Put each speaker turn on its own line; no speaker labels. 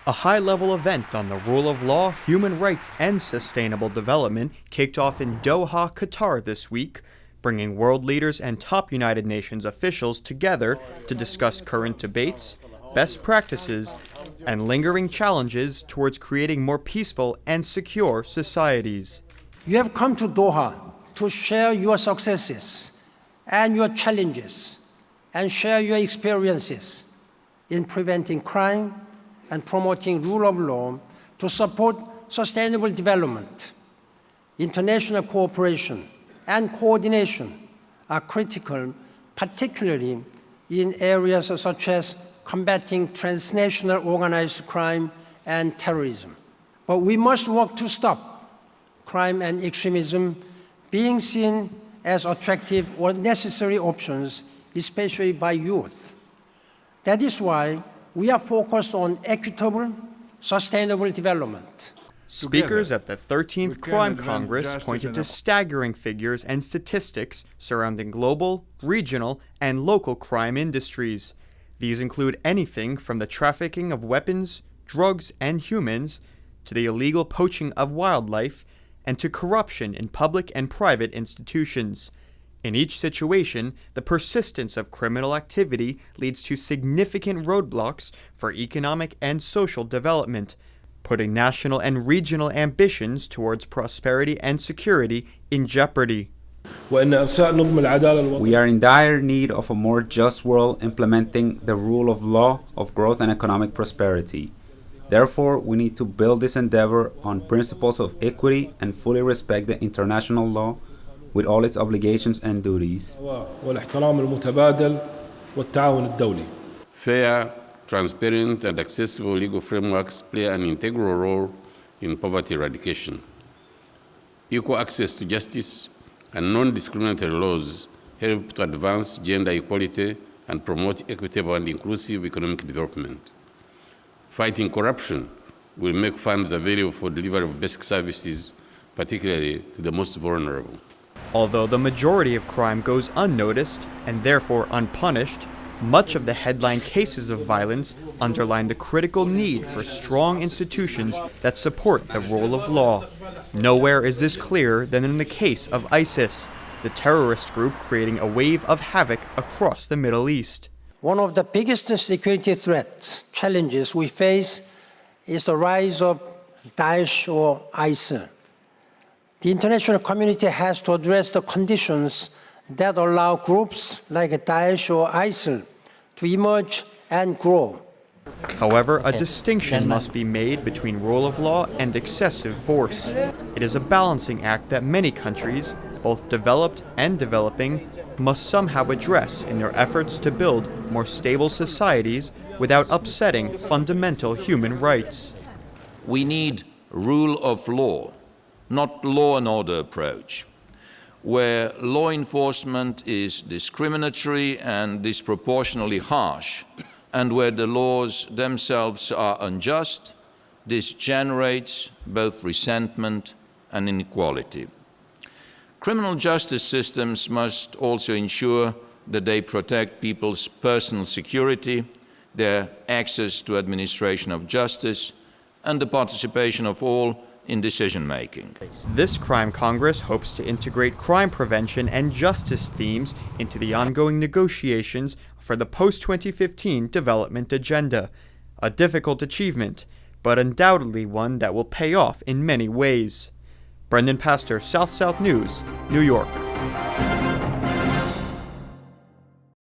A high-level event on the rule of law, human rights, and sustainable development kicked off in Doha, Qatar this week, bringing world leaders and top United Nations officials together to discuss current debates, best practices, and lingering challenges towards creating more peaceful and secure societies.
You have come to Doha to share your successes and your challenges and share your experiences in preventing crime and promoting rule of law to support sustainable development. International cooperation and coordination are critical, particularly in areas such as combating transnational organized crime and terrorism. But we must work to stop crime and extremism being seen as attractive or necessary options, especially by youth. That is why we are focused on equitable, sustainable development.
Speakers at the 13th Crime Congress pointed to staggering figures and statistics surrounding global, regional, and local crime industries. These include anything from the trafficking of weapons, drugs, and humans, to the illegal poaching of wildlife, and to corruption in public and private institutions. In each situation, the persistence of criminal activity leads to significant roadblocks for economic and social development, putting national and regional ambitions towards prosperity and security in jeopardy.
We are in dire need of a more just world implementing the rule of law of growth and economic prosperity. Therefore, we need to build this endeavor on principles of equity and fully respect the international law with all its obligations and duties.
Fair, transparent, and accessible legal frameworks play an integral role in poverty eradication. Equal access to justice and non-discriminatory laws help to advance gender equality and promote equitable and inclusive economic development. Fighting corruption will make funds available for delivery of basic services, particularly to the most vulnerable.
Although the majority of crime goes unnoticed and therefore unpunished, much of the headline cases of violence underline the critical need for strong institutions that support the rule of law. Nowhere is this clearer than in the case of ISIS, the terrorist group creating a wave of havoc across the Middle East.
One of the biggest security threats, challenges we face is the rise of Daesh or ISIL. The international community has to address the conditions that allow groups like Daesh or ISIL to emerge and grow.
However, a distinction must be made between rule of law and excessive force. It is a balancing act that many countries, both developed and developing, must somehow address in their efforts to build more stable societies without upsetting fundamental human rights.
We need rule of law, not law and order approach, where law enforcement is discriminatory and disproportionately harsh, and where the laws themselves are unjust. This generates both resentment and inequality. Criminal justice systems must also ensure that they protect people's personal security, their access to administration of justice, and the participation of all in decision-making.
This Crime Congress hopes to integrate crime prevention and justice themes into the ongoing negotiations for the post-2015 development agenda, a difficult achievement, but undoubtedly one that will pay off in many ways. Brendan Pastor, South South News, New York.